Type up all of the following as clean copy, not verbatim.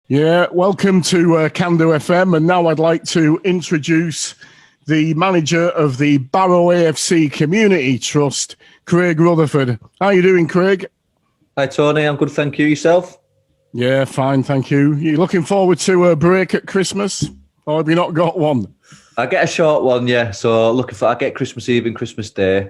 Yeah, welcome to Candu FM, and now I'd like to introduce the manager of the Barrow AFC Community Trust, Craig Rutherford. How are you doing, Craig? Hi Tony, I'm good, thank you. Yourself? Yeah, fine, thank you. You looking forward to a break at Christmas, or have you not got one? I get a short one, yeah. So I get Christmas Eve and Christmas Day,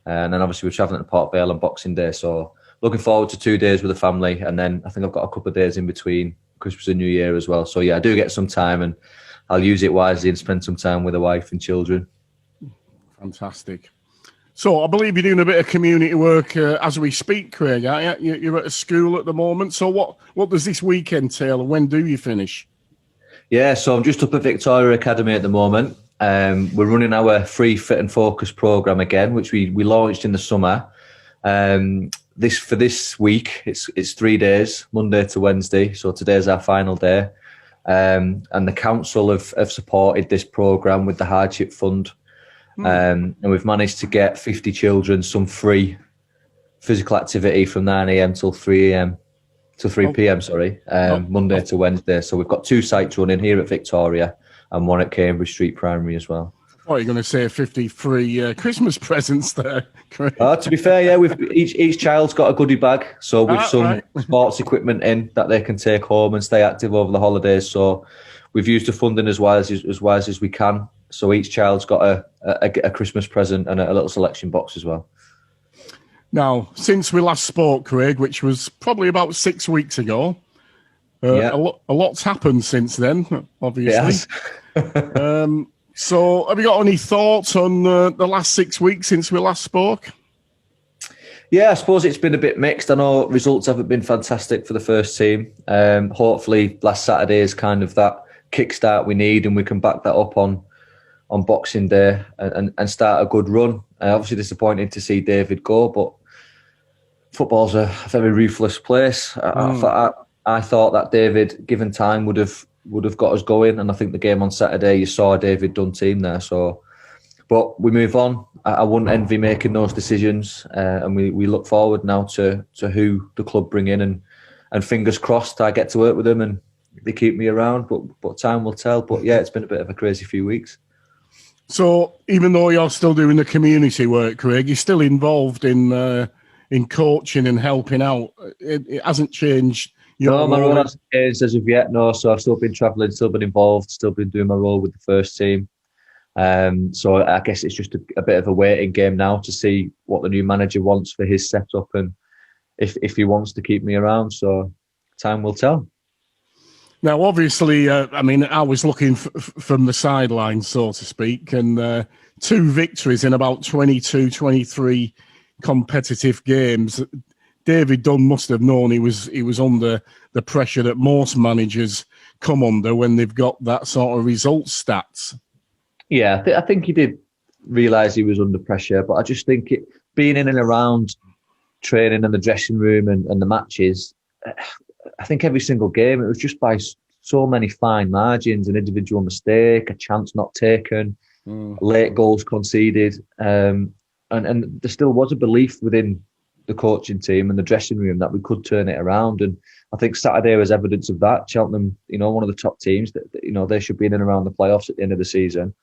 and then obviously we're travelling to Port Vale on Boxing Day. So looking forward to 2 days with the family, and then I think I've got a couple of days in between Christmas and New Year as well. So yeah, I do get some time, and I'll use it wisely and spend some time with the wife and children. Fantastic. So I believe you're doing a bit of community work as we speak, Craig, aren't you? You're at a school at the moment. So what does this week entail, and when do you finish? Yeah, so I'm just up at Victoria Academy at the moment. We're running our free fit and focus program again, which we launched in the summer. This week, it's 3 days, Monday to Wednesday. So today's our final day. And the council have supported this program with the hardship fund. And we've managed to get 50 children some free physical activity from 9 a.m. till 3 a.m. to 3 p.m. Monday to Wednesday. So we've got 2 sites running here at Victoria and one at Cambridge Street Primary as well. Oh, you're going to say 50 free Christmas presents there, Craig. To be fair, yeah, we've each child's got a goodie bag, so with some sports equipment in that they can take home and stay active over the holidays. So we've used the funding as wise as we can. So each child's got a Christmas present and a little selection box as well. Now, since we last spoke, Craig, which was probably about 6 weeks ago, a lot's happened since then, obviously. So have you got any thoughts on the last 6 weeks since we last spoke? Yeah, I suppose it's been a bit mixed. I know results haven't been fantastic for the first team. Hopefully last Saturday is kind of that kickstart we need, and we can back that up on Boxing Day and start a good run. Obviously disappointed to see David go, but football's a very ruthless place. I thought that David, given time, would have got us going, and I think the game on Saturday, you saw a David Dunn team there. So, but we move on. I wouldn't envy making those decisions, and we look forward now to who the club bring in, and fingers crossed I get to work with them and they keep me around. But time will tell. But yeah, it's been a bit of a crazy few weeks. So even though you're still doing the community work, Craig, you're still involved in coaching and helping out. It hasn't changed. No, my role hasn't changed as of yet. No, so I've still been travelling, still been involved, still been doing my role with the first team. So I guess it's just a bit of a waiting game now to see what the new manager wants for his setup and if he wants to keep me around. So time will tell. Now, obviously, I was looking from the sidelines, so to speak, and 2 victories in about 22, 23 competitive games. David Dunn must have known he was under the pressure that most managers come under when they've got that sort of results stats. Yeah, I think he did realise he was under pressure, but I just think being in and around training and the dressing room and the matches, I think every single game, it was just by so many fine margins, an individual mistake, a chance not taken, late goals conceded, and there still was a belief within the coaching team and the dressing room that we could turn it around. And I think Saturday was evidence of that. Cheltenham, one of the top teams that they should be in and around the playoffs at the end of the season.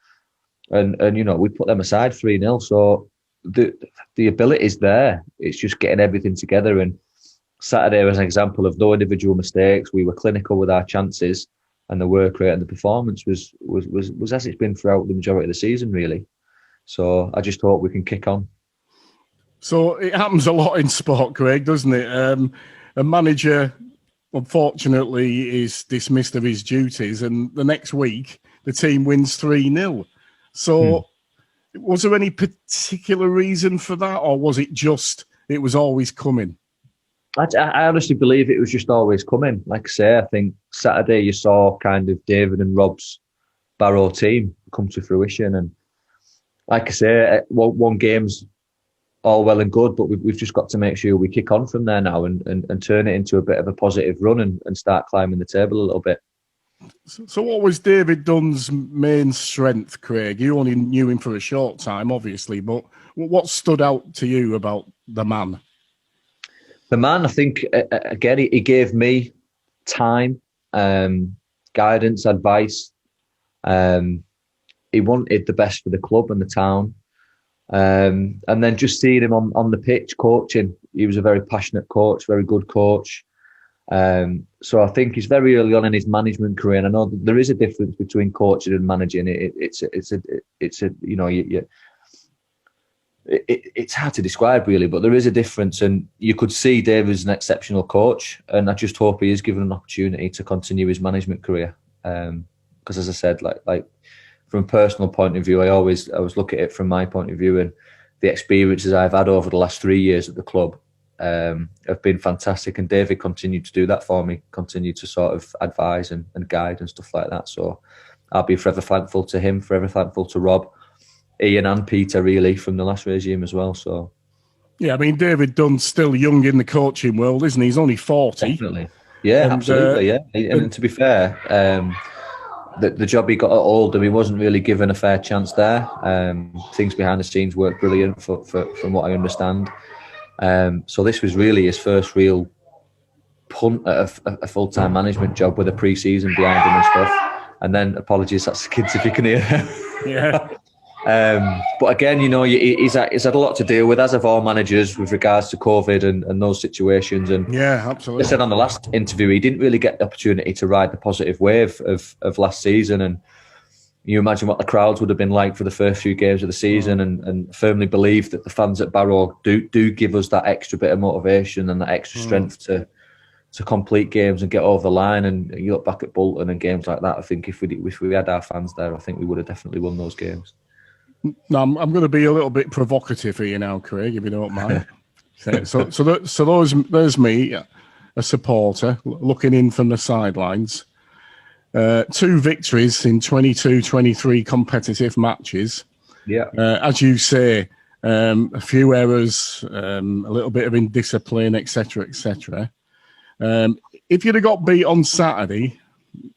And we put them aside 3-0. So the ability is there. It's just getting everything together. And Saturday was an example of no individual mistakes. We were clinical with our chances, and the work rate and the performance was as it's been throughout the majority of the season, really. So I just hope we can kick on. So it happens a lot in sport, Craig, doesn't it? A manager, unfortunately, is dismissed of his duties, and the next week the team wins 3-0. So was there any particular reason for that, or was it just it was always coming? I honestly believe it was just always coming. Like I say, I think Saturday you saw kind of David and Rob's Barrow team come to fruition. And like I say, one game's all well and good, but we've just got to make sure we kick on from there now and turn it into a bit of a positive run and start climbing the table a little bit. So what was David Dunn's main strength, Craig? You only knew him for a short time, obviously, but what stood out to you about the man? The man, I think, again, he gave me time guidance, advice. He wanted the best for the club and the town. And then just seeing him on the pitch coaching, he was a very passionate coach, very good coach. So I think he's very early on in his management career, and I know there is a difference between coaching and managing. It's hard to describe really, but there is a difference, and you could see David's an exceptional coach, and I just hope he is given an opportunity to continue his management career. Because as I said, like from a personal point of view, I always look at it from my point of view, and the experiences I've had over the last 3 years at the club have been fantastic, and David continued to do that for me, continued to sort of advise and guide and stuff like that. So I'll be forever thankful to him, forever thankful to Rob, Ian and Peter really from the last regime as well. So yeah, I mean, David Dunn's still young in the coaching world, isn't he? He's only 40. Definitely. Yeah, and, absolutely, yeah. And to be fair, the job he got at Oldham, he wasn't really given a fair chance there. Things behind the scenes worked brilliant from what I understand. So this was really his first real punt at a full-time management job with a pre-season behind him and stuff. And then, apologies, that's the kids if you can hear. Yeah. But again, you know, he's had a lot to deal with, as have all managers, with regards to COVID and those situations. And yeah, absolutely. I said on the last interview, he didn't really get the opportunity to ride the positive wave of last season. And you imagine what the crowds would have been like for the first few games of the season, and firmly believe that the fans at Barrow do give us that extra bit of motivation and that extra strength to complete games and get over the line. And you look back at Bolton and games like that, I think if we had our fans there, I think we would have definitely won those games. Now, I'm going to be a little bit provocative here now, Craig, if you don't mind. So there's me, a supporter, looking in from the sidelines. 2 victories in 22-23 competitive matches. Yeah. As you say, a few errors, a little bit of indiscipline, etc., etc. If you'd have got beat on Saturday,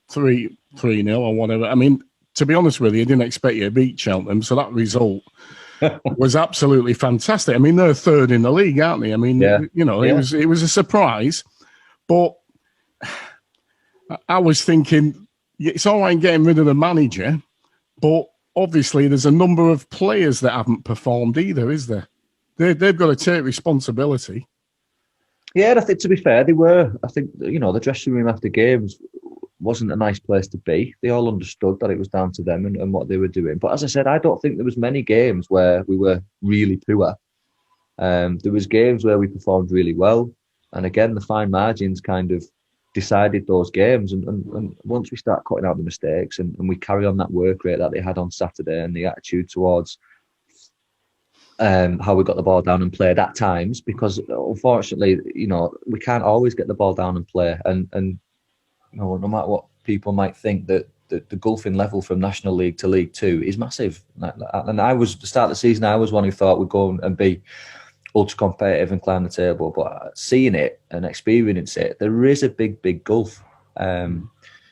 3-0 or whatever, I mean, to be honest with you, I didn't expect you to beat Cheltenham, so that result was absolutely fantastic. I mean, they're third in the league, aren't they? I mean, it was a surprise, but I was thinking it's all right getting rid of the manager, but obviously there's a number of players that haven't performed either, is there? They've got to take responsibility. Yeah, I think to be fair, they were. I think, you know, the dressing room after games wasn't a nice place to be. They all understood that it was down to them and what they were doing. But as I said, I don't think there was many games where we were really poor. There was games where we performed really well. And again, the fine margins kind of decided those games. And once we start cutting out the mistakes and we carry on that work rate that they had on Saturday and the attitude towards how we got the ball down and played at times, because unfortunately, you know, we can't always get the ball down and play. And you know, no matter what people might think, that the gulfing level from National League to League Two is massive. And I was, the start of the season, I was one who thought we'd go and be ultra competitive and climb the table. But seeing it and experiencing it, there is a big gulf.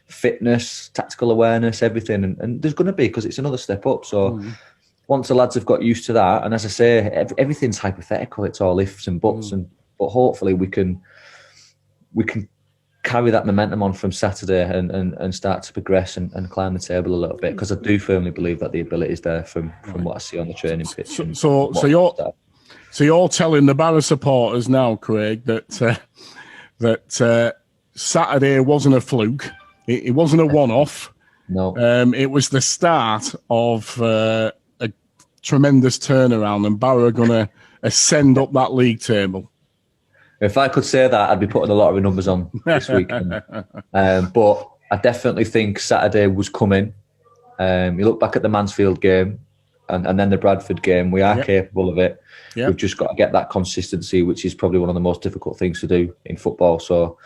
Fitness, tactical awareness, everything. And there's going to be, because it's another step up. So once the lads have got used to that, and as I say, everything's hypothetical. It's all ifs and buts. But hopefully we can carry that momentum on from Saturday and start to progress and climb the table a little bit, because I do firmly believe that the ability is there from what I see on the training pitch. So you're telling the Barrow supporters now, Craig, that Saturday wasn't a fluke. It wasn't a one-off. No. It was the start of a tremendous turnaround, and Barrow are going to ascend up that league table. If I could say that, I'd be putting a lot of numbers on this weekend. But I definitely think Saturday was coming. You look back at the Mansfield game and then the Bradford game, we are capable of it. We've just got to get that consistency, which is probably one of the most difficult things to do in football. So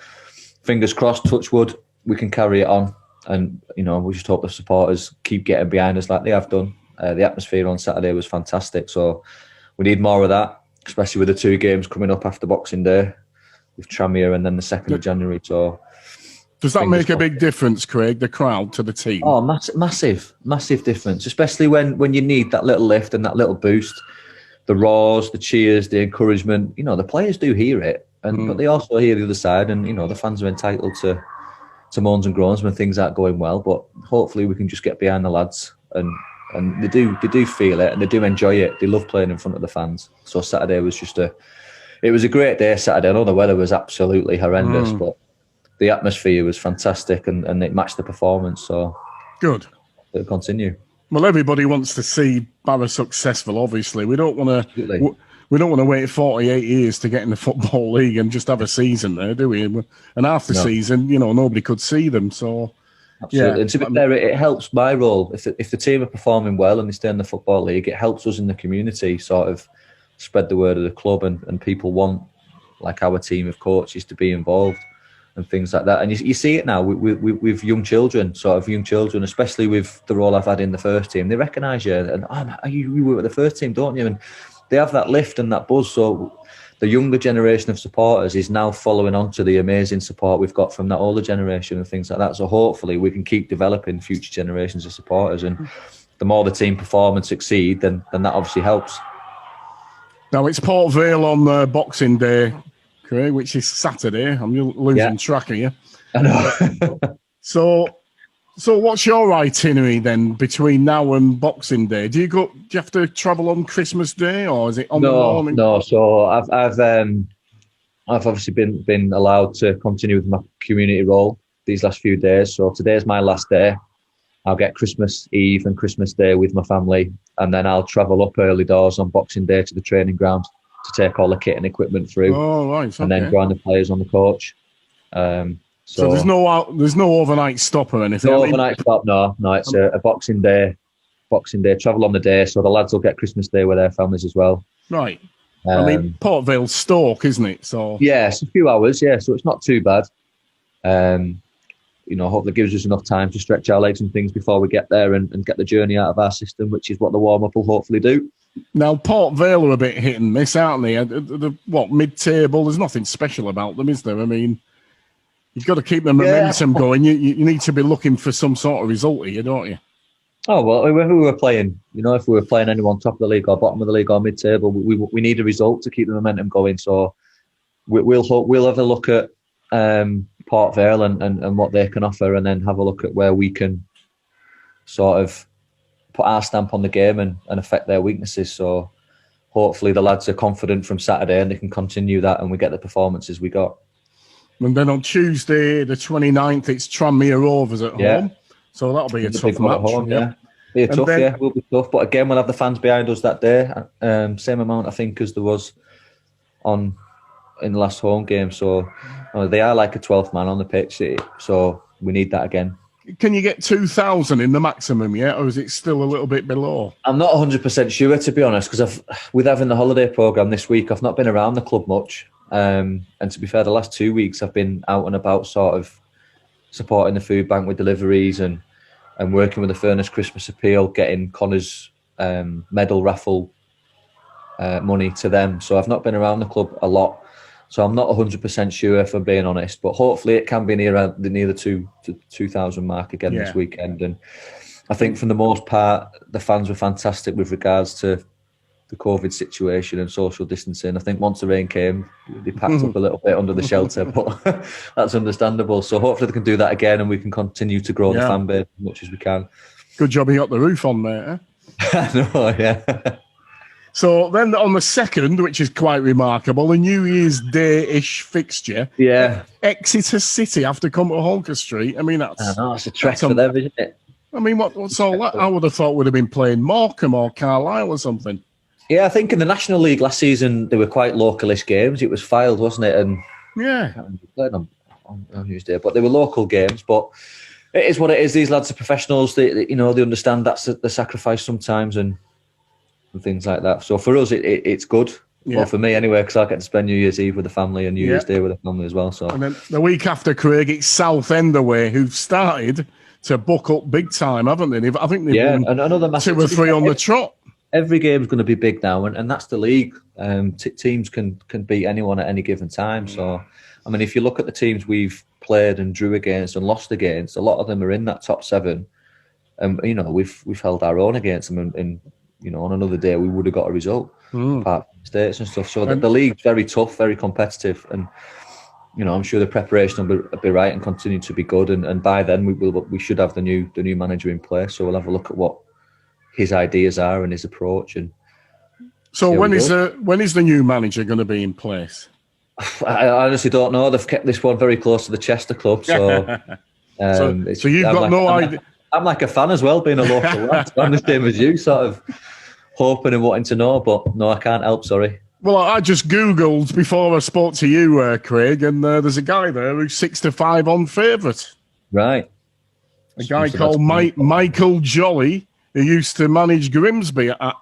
fingers crossed, touch wood, we can carry it on. And, you know, we just hope the supporters keep getting behind us like they have done. The atmosphere on Saturday was fantastic. So we need more of that, especially with the 2 games coming up after Boxing Day, with Tranmere and then the 2nd of January. So, does that make a big difference, Craig, the crowd to the team? Oh, massive difference, especially when you need that little lift and that little boost. The roars, the cheers, the encouragement, you know, the players do hear it, but they also hear the other side, and, you know, the fans are entitled to to moans and groans when things aren't going well. But hopefully we can just get behind the lads, and they do feel it and they do enjoy it. They love playing in front of the fans. So Saturday was it was a great day. Saturday, I know the weather was absolutely horrendous, but the atmosphere was fantastic and it matched the performance. So good. It'll continue. Well, everybody wants to see Barrow successful. Obviously, we don't want to. We don't want to wait 48 years to get in the Football League and just have a season there, do we? And after season, nobody could see them. So, absolutely. Yeah. And to be fair, it helps my role. If the team are performing well and they stay in the Football League, it helps us in the community sort of spread the word of the club, and people want, like, our team of coaches to be involved and things like that. And you see it now with young children, especially with the role I've had in the first team. They recognise you, and you were at the first team, don't you? And they have that lift and that buzz. So the younger generation of supporters is now following on to the amazing support we've got from that older generation and things like that. So hopefully we can keep developing future generations of supporters. And the more the team perform and succeed, then that obviously helps. Now it's Port Vale on Boxing Day, Craig, which is Saturday. I'm losing track of you. I know. So what's your itinerary then between now and Boxing Day? Do you have to travel on Christmas Day, or is it on the morning? No. So I've obviously been allowed to continue with my community role these last few days. So today's my last day. I'll get Christmas Eve and Christmas Day with my family, and then I'll travel up early doors on Boxing Day to the training ground to take all the kit and equipment through. Oh, right. Okay. And then grind the players on the coach. So there's no overnight stop or anything. No overnight stop. No. It's a Boxing Day travel on the day. So the lads will get Christmas Day with their families as well. Right. Port Vale Stoke, isn't it? So yeah, it's a few hours. Yeah, so it's not too bad. Hopefully it gives us enough time to stretch our legs and things before we get there and get the journey out of our system, which is what the warm up will hopefully do. Now, Port Vale are a bit hit and miss, aren't they? Mid-table? There's nothing special about them, is there? I mean, you've got to keep the momentum going. You need to be looking for some sort of result here, don't you? Oh, well, if we were playing, if we were playing anyone top of the league or bottom of the league or mid-table, we need a result to keep the momentum going. So we'll have a look at Port Vale and what they can offer, and then have a look at where we can sort of put our stamp on the game and affect their weaknesses. So hopefully the lads are confident from Saturday and they can continue that and we get the performances we got. And then on Tuesday, the 29th, it's Tranmere Rovers at home. So that'll be a tough match. At home, yeah. Be tough, it will be tough. But again, we'll have the fans behind us that day. Same amount, I think, as there was in the last home game. So they are like a 12th man on the pitch. So we need that again. Can you get 2,000 in the maximum yet, or is it still a little bit below? I'm not 100% sure, to be honest, because with having the holiday programme this week, I've not been around the club much. And to be fair, the last 2 weeks I've been out and about sort of supporting the food bank with deliveries and working with the Furnace Christmas Appeal, getting Connor's medal raffle money to them. So I've not been around the club a lot. So I'm not 100% sure, if I'm being honest, but hopefully it can be near the 2,000 mark again this weekend. And I think for the most part, the fans were fantastic with regards to the COVID situation and social distancing. I think once the rain came, they packed up a little bit under the shelter, but that's understandable. So hopefully they can do that again and we can continue to grow the fan base as much as we can. Good job you got the roof on there. I know, yeah. So then on the 2nd, which is quite remarkable, a New Year's Day-ish fixture. Yeah. Exeter City have to come to Holker Street. I mean, that's a trek for them, isn't it? I mean, what's all that? I would have thought would have been playing Morecambe or Carlisle or something. Yeah, I think in the National League last season, they were quite localish games. It was filed, wasn't it? And yeah. Played on New Year's Day, but they were local games. But it is what it is. These lads are professionals. They understand that's the sacrifice sometimes and things like that. So for us, it's good. Yeah. Well, for me anyway, because I get to spend New Year's Eve with the family and New Year's Day with the family as well. So, and then the week after, Craig, it's Southend away, who've started to buck up big time, haven't they? I think they've won another massive 2 or 3 on the trot. Every game's going to be big now, and that's the league. Teams can beat anyone at any given time. So, I mean, if you look at the teams we've played and drew against and lost against, a lot of them are in that top 7. And we've held our own against them, and on another day we would have got a result, apart from mistakes and stuff. So the league's very tough, very competitive, and I'm sure the preparation will be right and continue to be good. And by then we should have the new manager in place. So we'll have a look at what his ideas are and his approach. And so when is the new manager going to be in place? I honestly don't know. They've kept this one very close to the Chester club. So so you've got no idea. I'm like a fan as well, being a local lad. I'm the same as you, sort of hoping and wanting to know, but no, I can't help. Sorry. Well, I just Googled before I spoke to you, Craig, and there's a guy there who's 6-5 on favourite. Right. A guy called Michael Jolly, who used to manage Grimsby. I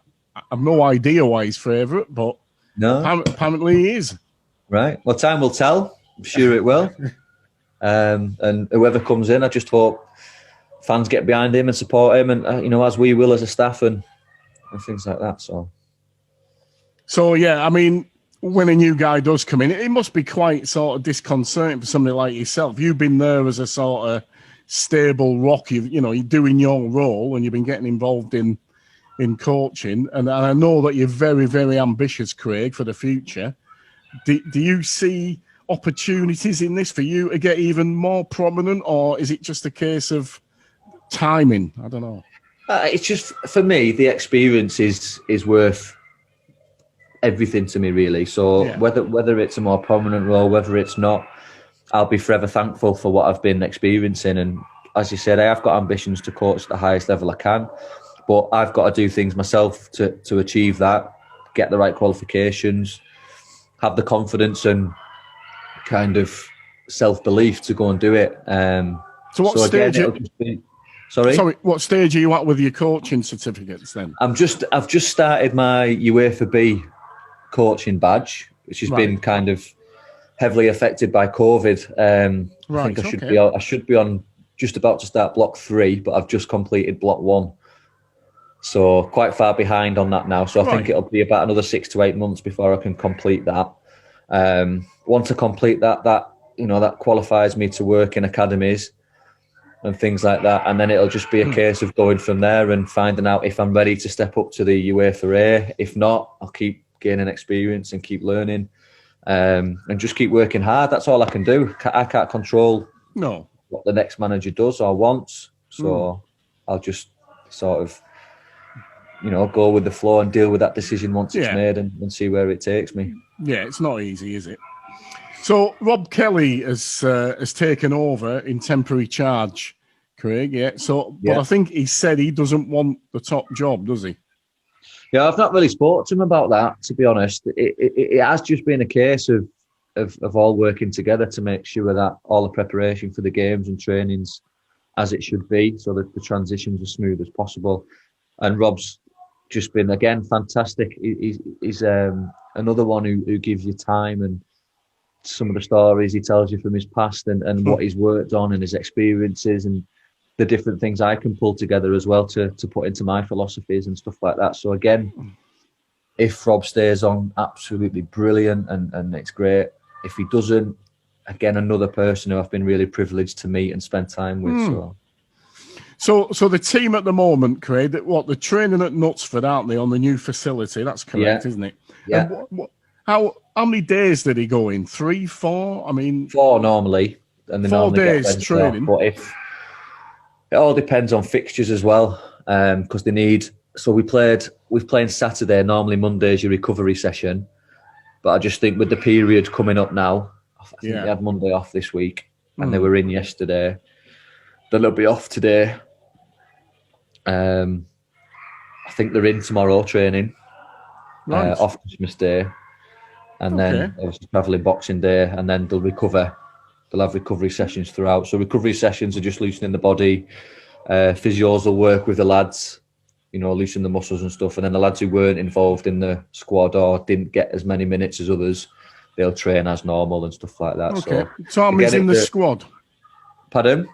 have no idea why he's favourite, but apparently he is. Right. Well, time will tell. I'm sure it will. And whoever comes in, I just hope fans get behind him and support him, and as we will as a staff and things like that. So yeah, I mean, when a new guy does come in, it must be quite sort of disconcerting for somebody like yourself. You've been there as a sort of stable rock. You're doing your role, and you've been getting involved in coaching. And I know that you're very, very ambitious, Craig, for the future. Do you see opportunities in this for you to get even more prominent, or is it just a case of timing? I don't know. It's just, for me, the experience is worth everything to me, really. So whether it's a more prominent role, whether it's not, I'll be forever thankful for what I've been experiencing. And as you said, I have got ambitions to coach at the highest level I can, but I've got to do things myself to achieve that, get the right qualifications, have the confidence and kind of self-belief to go and do it. So what stage? Sorry, what stage are you at with your coaching certificates then? I've just started my UEFA B coaching badge, which has been kind of heavily affected by COVID. I think I should be on just about to start block 3, but I've just completed block 1. So quite far behind on that now. So I think it'll be about another 6 to 8 months before I can complete that. Once I complete that qualifies me to work in academies and things like that. And then it'll just be a case of going from there and finding out if I'm ready to step up to the UEFA A. If not, I'll keep gaining experience and keep learning, and just keep working hard. That's all I can do. I can't control what the next manager does or wants. So I'll just sort of, go with the flow and deal with that decision once it's made and see where it takes me. Yeah, it's not easy, is it? So Rob Kelly has taken over in temporary charge, Craig. Yeah. But I think he said he doesn't want the top job, does he? Yeah, I've not really spoken to him about that, to be honest. It has just been a case of all working together to make sure that all the preparation for the games and trainings as it should be, so that the transitions are smooth as possible. And Rob's just been, again, fantastic. He's another one who gives you time, and some of the stories he tells you from his past and what he's worked on and his experiences and the different things I can pull together as well to put into my philosophies and stuff like that. So again, if Rob stays on, absolutely brilliant and it's great. If he doesn't, again, another person who I've been really privileged to meet and spend time with. So the team at the moment, Craig, they're training at Knutsford, aren't they, on the new facility? That's correct, isn't it? Yeah. And how many days did he go in? 3, 4? I mean, 4 normally, and then 4 days training. But it all depends on fixtures as well, because they need. So we're playing Saturday. Normally Monday's your recovery session, but I just think with the period coming up now, I think they had Monday off this week, and they were in yesterday. Then they'll be off today. I think they're in tomorrow training, off Christmas Day, and then obviously travelling Boxing Day, and then they'll recover. They'll have recovery sessions throughout. So recovery sessions are just loosening the body. Physios will work with the lads, loosen the muscles and stuff. And then the lads who weren't involved in the squad or didn't get as many minutes as others, they'll train as normal and stuff like that. Okay. So how many's in the squad? Pardon?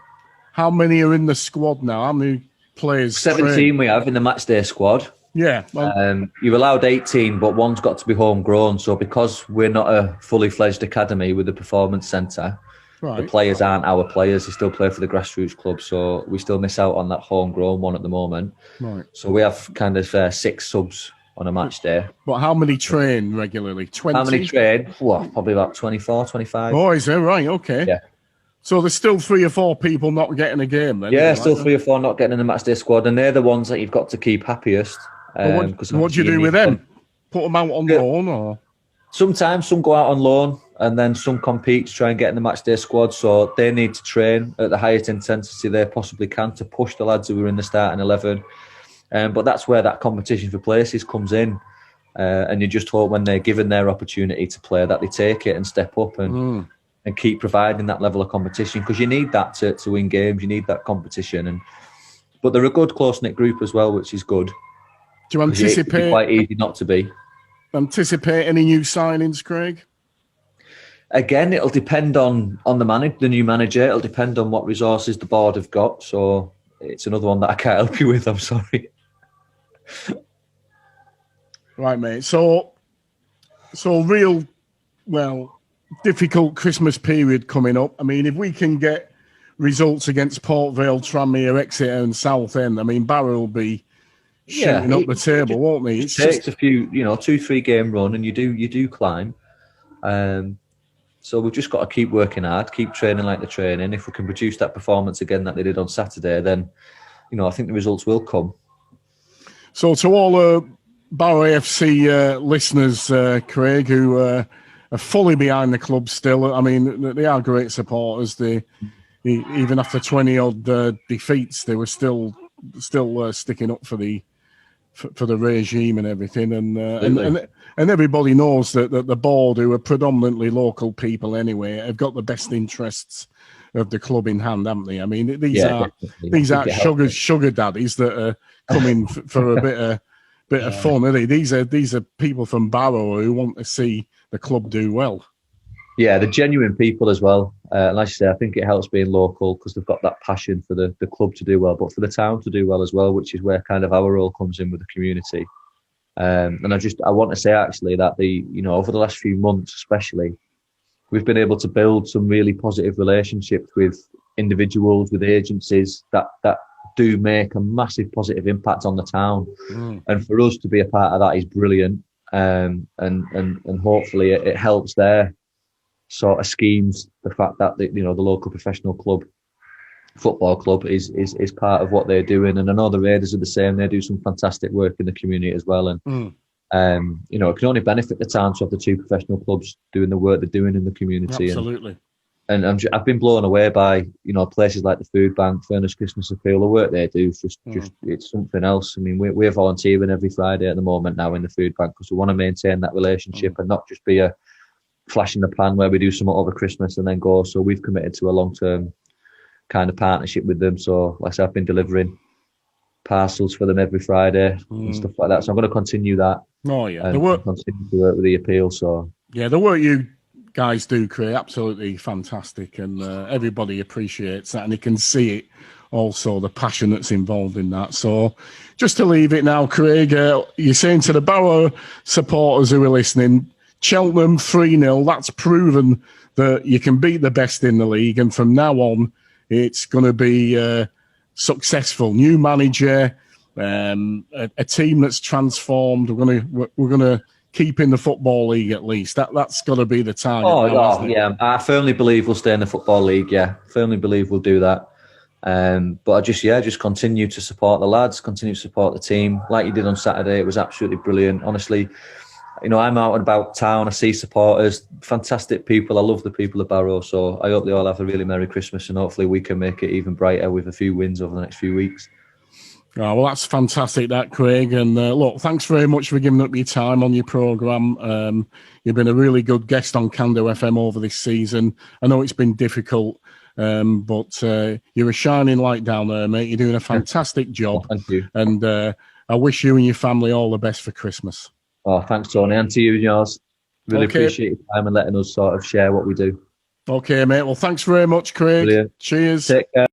How many are in the squad now? How many players? 17 we have in the matchday squad. Yeah. Well, you're allowed 18, but one's got to be homegrown. So because we're not a fully fledged academy with a performance centre, the players aren't our players. They still play for the grassroots club. So we still miss out on that homegrown one at the moment. Right. So we have kind of 6 subs on a match day. But how many train regularly? 20? How many train? Well, probably about 24, 25. Oh, is that right? Okay. Yeah. So there's still 3 or 4 people not getting a game then? Yeah, still 3 or 4 not getting in the match day squad, and they're the ones that you've got to keep happiest. What do you do with them? Put them out on loan, or? Sometimes some go out on loan, and then some compete to try and get in the match day squad. So they need to train at the highest intensity they possibly can to push the lads who are in the starting 11. But that's where that competition for places comes in. And you just hope when they're given their opportunity to play that they take it and step up and keep providing that level of competition, because you need that to win games. You need that competition. But they're a good close-knit group as well, which is good. Do you anticipate? It's quite easy not to be. Anticipate any new signings, Craig? Again, it'll depend on the new manager. It'll depend on what resources the board have got. So it's another one that I can't help you with. I'm sorry. Right, mate. So difficult Christmas period coming up. I mean, if we can get results against Port Vale, Tranmere, Exeter and Southend, I mean, Barrow will be shooting up the table, won't he? It takes a few, 2-3 game run, and you do climb. So we've just got to keep working hard, keep training like the training. If we can produce that performance again that they did on Saturday, then I think the results will come. So to all Barrow AFC listeners, Craig, who are fully behind the club still. I mean, they are great supporters. Even after 20-odd defeats, they were still sticking up for the regime and everything, and everybody knows that the board, who are predominantly local people anyway, have got the best interests of the club in hand, haven't they? I mean, these aren't sugar daddies that are coming for a bit of fun, are they? These are people from Barrow who want to see the club do well. Yeah, they're genuine people as well. Like I say, I think it helps being local because they've got that passion for the club to do well, but for the town to do well as well, which is where kind of our role comes in with the community. And I want to say actually that over the last few months especially, we've been able to build some really positive relationships with individuals, with agencies that do make a massive positive impact on the town. And for us to be a part of that is brilliant. And hopefully it helps their sort of schemes, the fact that the local professional football club is part of what they're doing. And I know the Raiders are the same. They do some fantastic work in the community as well. And it can only benefit the town to have the 2 professional clubs doing the work they're doing in the community. Absolutely. And I've been blown away by places like the Food Bank, Furness Christmas Appeal. The work they do is just it's something else. I mean, we're volunteering every Friday at the moment now in the Food Bank because we want to maintain that relationship and not just be a flash in the pan where we do something over Christmas and then go. So we've committed to a long-term kind of partnership with them. So like I said, I've been delivering parcels for them every Friday and stuff like that. So I'm going to continue that. Oh yeah, continue to work with the appeal. So yeah, the work you guys do, Craig, absolutely fantastic, and everybody appreciates that, and you can see it. Also, the passion that's involved in that. So, just to leave it now, Craig, you're saying to the Barrow supporters who are listening, Cheltenham 3-0. That's proven that you can beat the best in the league, and from now on, it's going to be successful. New manager, a team that's transformed. We're gonna keep in the Football League at least. That's got to be the target. Yeah. I firmly believe we'll stay in the Football League. Yeah, firmly believe we'll do that. But I just continue to support the lads, continue to support the team like you did on Saturday. It was absolutely brilliant. Honestly, I'm out and about town. I see supporters, fantastic people. I love the people of Barrow. So I hope they all have a really Merry Christmas, and hopefully we can make it even brighter with a few wins over the next few weeks. Oh, well, that's fantastic, that, Craig. And look, thanks very much for giving up your time on your programme. You've been a really good guest on Cando FM over this season. I know it's been difficult, but you're a shining light down there, mate. You're doing a fantastic job. Oh, thank you. And I wish you and your family all the best for Christmas. Oh, thanks, Tony. And to you and yours. Really appreciate your time and letting us sort of share what we do. Okay, mate. Well, thanks very much, Craig. Brilliant. Cheers. Take care.